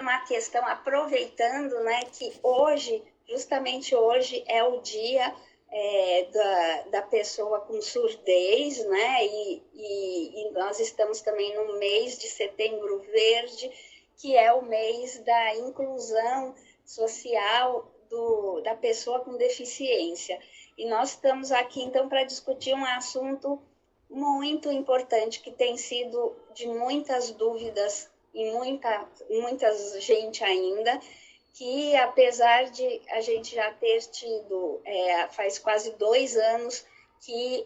uma questão, aproveitando, né, que hoje, justamente hoje, é o dia da pessoa com surdez, né, e nós estamos também no mês de Setembro Verde, que é o mês da inclusão social da pessoa com deficiência. E nós estamos aqui, então, para discutir um assunto muito importante, que tem sido de muitas dúvidas e muita gente ainda, que apesar de a gente já ter tido, faz quase 2 anos, que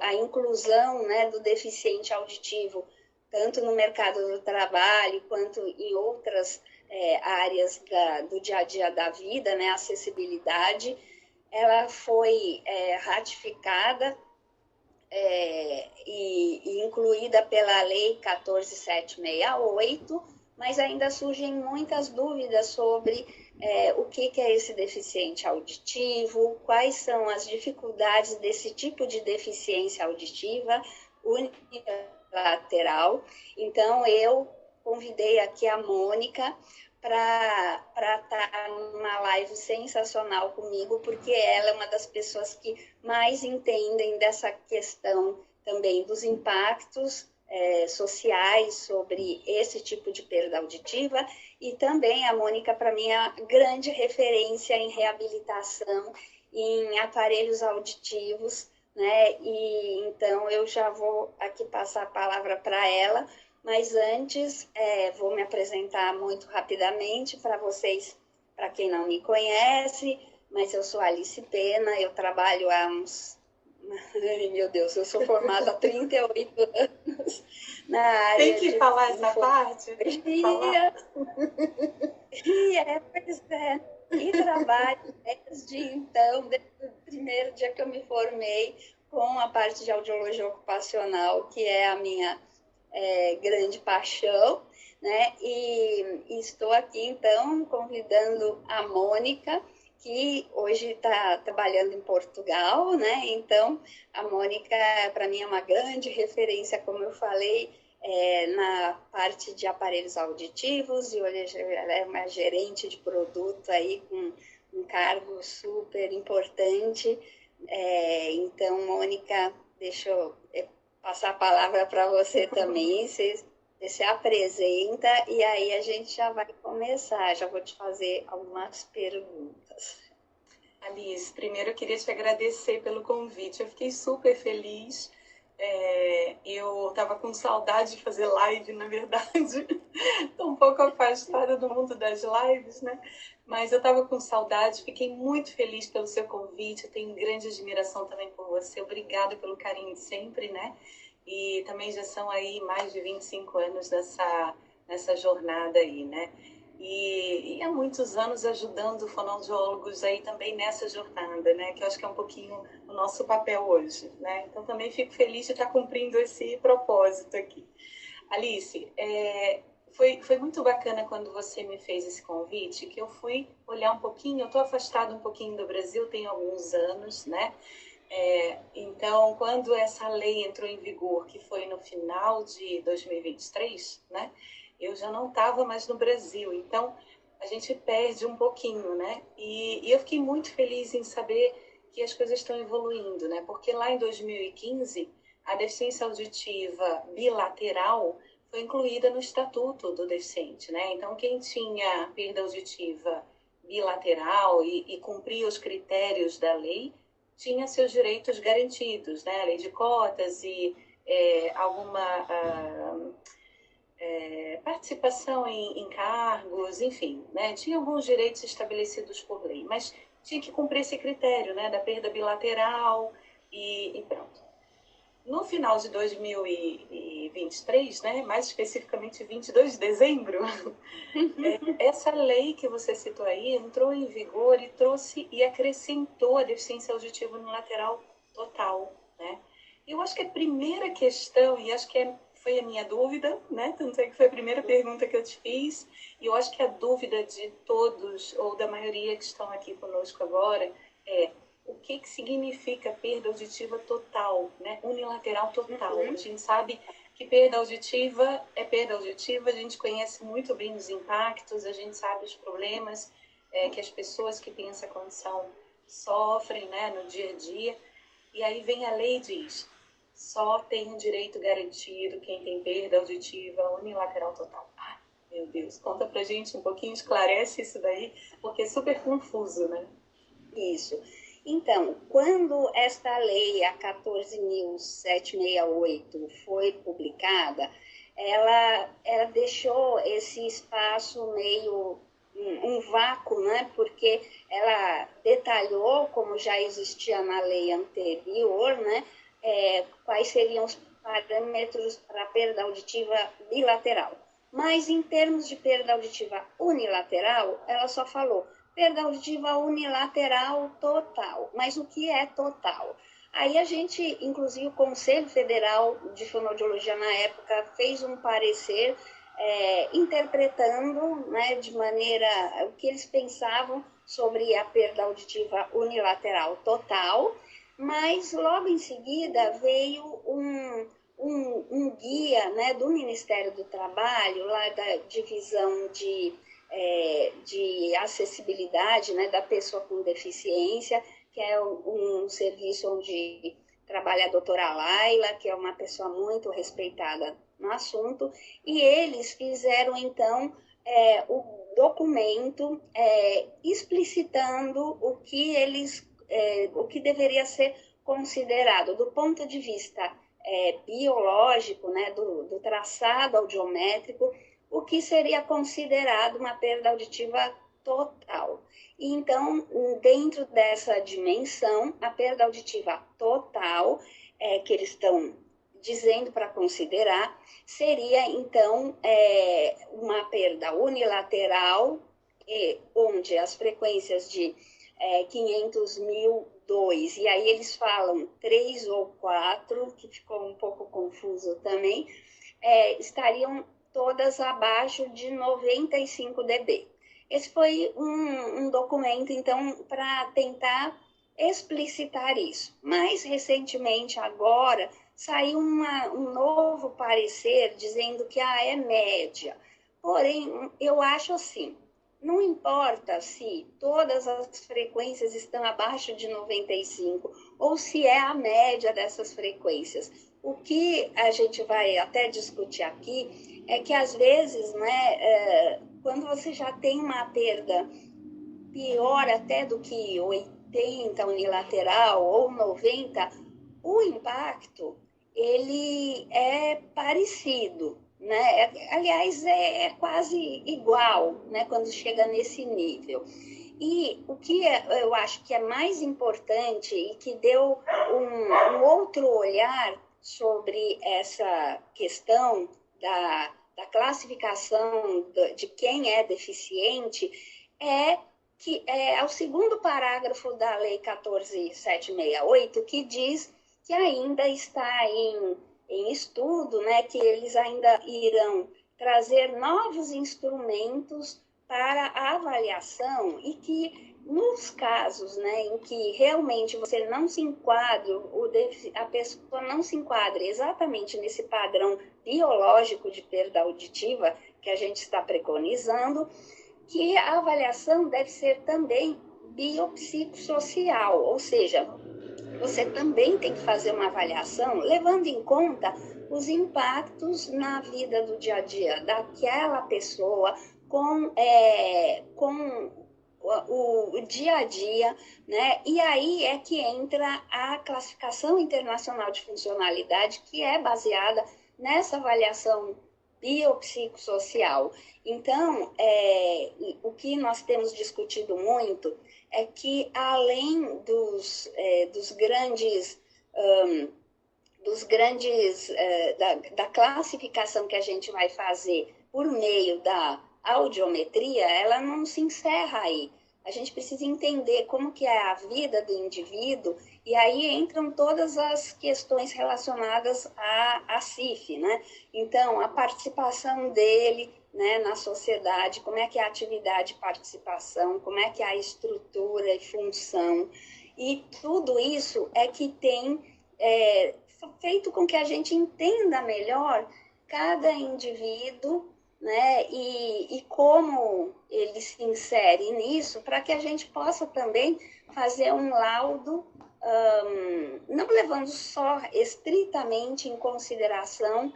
a inclusão, né, do deficiente auditivo, tanto no mercado do trabalho quanto em outras áreas do dia a dia da vida, né, acessibilidade, ela foi ratificada e incluída pela Lei 14.768, mas ainda surgem muitas dúvidas sobre o que é esse deficiente auditivo, quais são as dificuldades desse tipo de deficiência auditiva unilateral. Então, eu convidei aqui a Mônica para estar numa live sensacional comigo, porque ela é uma das pessoas que mais entendem dessa questão também dos impactos sociais sobre esse tipo de perda auditiva. E também a Mônica, para mim, é a grande referência em reabilitação, em aparelhos auditivos, né? E então eu já vou aqui passar a palavra para ela, mas antes vou me apresentar muito rapidamente para vocês, para quem não me conhece, mas eu sou Alice Pena, eu trabalho há uns... Ai, meu Deus, eu sou formada há 38 anos na área Tem que falar essa parte? Pois é. E trabalho desde então, desde o primeiro dia que eu me formei, com a parte de audiologia ocupacional, que é a minha grande paixão, né? E estou aqui, então, convidando a Mônica, que hoje está trabalhando em Portugal, né? Então, a Mônica, para mim, é uma grande referência, como eu falei, na parte de aparelhos auditivos, e hoje ela é uma gerente de produto aí com um cargo super importante. Então, Mônica, deixa eu passar a palavra para você também, você se apresenta e aí a gente já vai começar, já vou te fazer algumas perguntas. Alice, primeiro eu queria te agradecer pelo convite, eu fiquei super feliz. Eu estava com saudade de fazer live, na verdade, estou um pouco afastada do mundo das lives, né? Mas eu estava com saudade, fiquei muito feliz pelo seu convite, eu tenho grande admiração também por você, obrigada pelo carinho de sempre, né? E também já são aí mais de 25 anos nessa jornada aí, né? E há muitos anos ajudando fonoaudiólogos aí também nessa jornada, né? Que eu acho que é um pouquinho o nosso papel hoje, né? Então também fico feliz de estar cumprindo esse propósito aqui. Alice, foi muito bacana quando você me fez esse convite, que eu fui olhar um pouquinho, eu estou afastada um pouquinho do Brasil, tem alguns anos, né? Então, quando essa lei entrou em vigor, que foi no final de 2023, né? Eu já não estava mais no Brasil, então a gente perde um pouquinho, né? E eu fiquei muito feliz em saber que as coisas estão evoluindo, né? Porque lá em 2015, a deficiência auditiva bilateral foi incluída no Estatuto do Deficiente, né? Então, quem tinha perda auditiva bilateral e cumpria os critérios da lei, tinha seus direitos garantidos, né? A lei de cotas e alguma... participação em cargos, enfim, né? Tinha alguns direitos estabelecidos por lei, mas tinha que cumprir esse critério, né, da perda bilateral e pronto. No final de 2023, né, mais especificamente 22 de dezembro, essa lei que você citou aí entrou em vigor e trouxe e acrescentou a deficiência auditiva unilateral total, né? Eu acho que a primeira questão, e acho que foi a minha dúvida, né? Tanto é que foi a primeira pergunta que eu te fiz, e eu acho que a dúvida de todos, ou da maioria que estão aqui conosco agora, é o que significa perda auditiva total, né? Unilateral total. A gente sabe que perda auditiva é perda auditiva, a gente conhece muito bem os impactos, a gente sabe os problemas que as pessoas que têm essa condição sofrem, né, no dia a dia. E aí vem a lei e diz, só tem um direito garantido quem tem perda auditiva unilateral total. Ai, meu Deus, conta pra gente um pouquinho, esclarece isso daí, porque é super confuso, né? Isso. Então, quando esta lei, a 14.768, foi publicada, ela deixou esse espaço meio um vácuo, né? Porque ela detalhou, como já existia na lei anterior, né? Quais seriam os parâmetros para perda auditiva bilateral. Mas, em termos de perda auditiva unilateral, ela só falou perda auditiva unilateral total. Mas o que é total? Aí a gente, inclusive o Conselho Federal de Fonoaudiologia na época, fez um parecer interpretando, né, de maneira o que eles pensavam sobre a perda auditiva unilateral total, mas logo em seguida veio um guia, né, do Ministério do Trabalho, lá da divisão de acessibilidade, né, da pessoa com deficiência, que é um serviço onde trabalha a doutora Laila, que é uma pessoa muito respeitada no assunto, e eles fizeram, então, o documento explicitando o que deveria ser considerado do ponto de vista biológico, né, do traçado audiométrico, o que seria considerado uma perda auditiva total. E então, dentro dessa dimensão, a perda auditiva total, que eles estão dizendo para considerar, seria, então, uma perda unilateral, onde as frequências de 500.002, e aí eles falam 3 ou 4, que ficou um pouco confuso também, estariam todas abaixo de 95 dB. Esse foi um documento, então, para tentar explicitar isso. Mais recentemente, agora, saiu um novo parecer dizendo que é média. Porém, eu acho assim, não importa se todas as frequências estão abaixo de 95 ou se é a média dessas frequências. O que a gente vai até discutir aqui é que, às vezes, né, quando você já tem uma perda pior até do que 80 unilateral ou 90, o impacto ele é parecido, né? Aliás, é quase igual, né, quando chega nesse nível. E o que eu acho que é mais importante e que deu um outro olhar sobre essa questão da classificação de quem é deficiente que é o segundo parágrafo da Lei 14.768, que diz que ainda está em estudo, né, que eles ainda irão trazer novos instrumentos para a avaliação e que nos casos, né, em que realmente você não se enquadre, a pessoa não se enquadre exatamente nesse padrão biológico de perda auditiva que a gente está preconizando, que a avaliação deve ser também biopsicossocial, ou seja, você também tem que fazer uma avaliação levando em conta os impactos na vida do dia a dia daquela pessoa com o dia a dia, né? E aí é que entra a classificação internacional de funcionalidade, que é baseada nessa avaliação biopsicossocial. Então, o que nós temos discutido muito é que, além dos grandes da classificação que a gente vai fazer por meio da audiometria, ela não se encerra aí. A gente precisa entender como que é a vida do indivíduo, e aí entram todas as questões relacionadas à CIF, né? Então, a participação dele, né, na sociedade, como é que é a atividade de participação, como é que é a estrutura e função, e tudo isso é que tem feito com que a gente entenda melhor cada indivíduo, né, e como ele se insere nisso, para que a gente possa também fazer um laudo, não levando só estritamente em consideração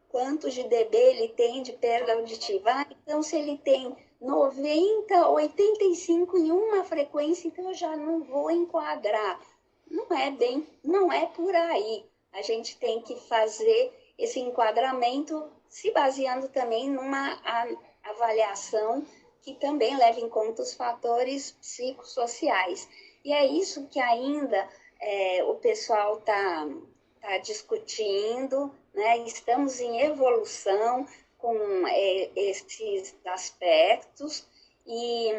quantos de dB ele tem de perda auditiva. Então, se ele tem 90, 85 em uma frequência, então eu já não vou enquadrar. Não é por aí. A gente tem que fazer esse enquadramento se baseando também numa avaliação que também leva em conta os fatores psicossociais. E é isso que ainda o pessoal está discutindo, né? Estamos em evolução com esses aspectos e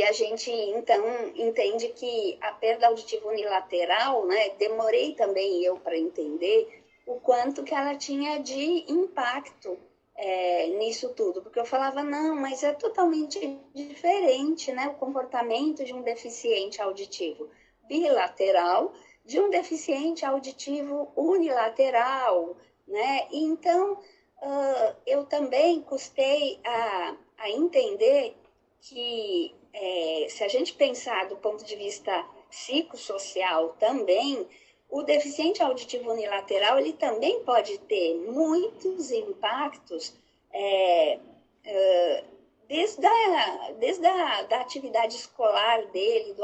a gente, então, entende que a perda auditiva unilateral, né, demorei também eu para entender o quanto que ela tinha de impacto nisso tudo, porque eu falava, não, mas é totalmente diferente, né, o comportamento de um deficiente auditivo bilateral de um deficiente auditivo unilateral, né? Então, eu também custei a entender que, se a gente pensar do ponto de vista psicossocial também, o deficiente auditivo unilateral, ele também pode ter muitos impactos desde da atividade escolar dele, do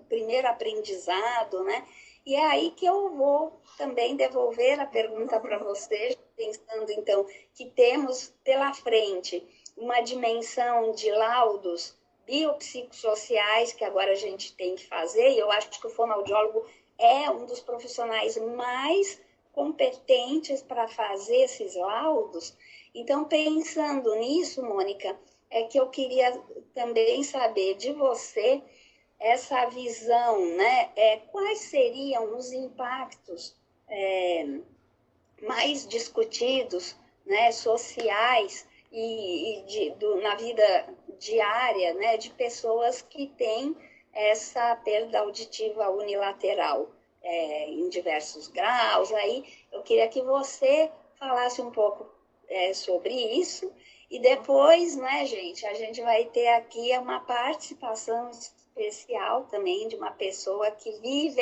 primeiro aprendizado, né? E é aí que eu vou também devolver a pergunta para você, pensando, então, que temos pela frente uma dimensão de laudos biopsicossociais que agora a gente tem que fazer, e eu acho que o fonoaudiólogo é um dos profissionais mais competentes para fazer esses laudos. Então, pensando nisso, Mônica, é que eu queria também saber de você essa visão, né? Quais seriam os impactos mais discutidos, né, sociais na vida diária, né, de pessoas que têm essa perda auditiva unilateral em diversos graus. Aí eu queria que você falasse um pouco sobre isso. E depois, né, gente, a gente vai ter aqui uma participação especial também de uma pessoa que vive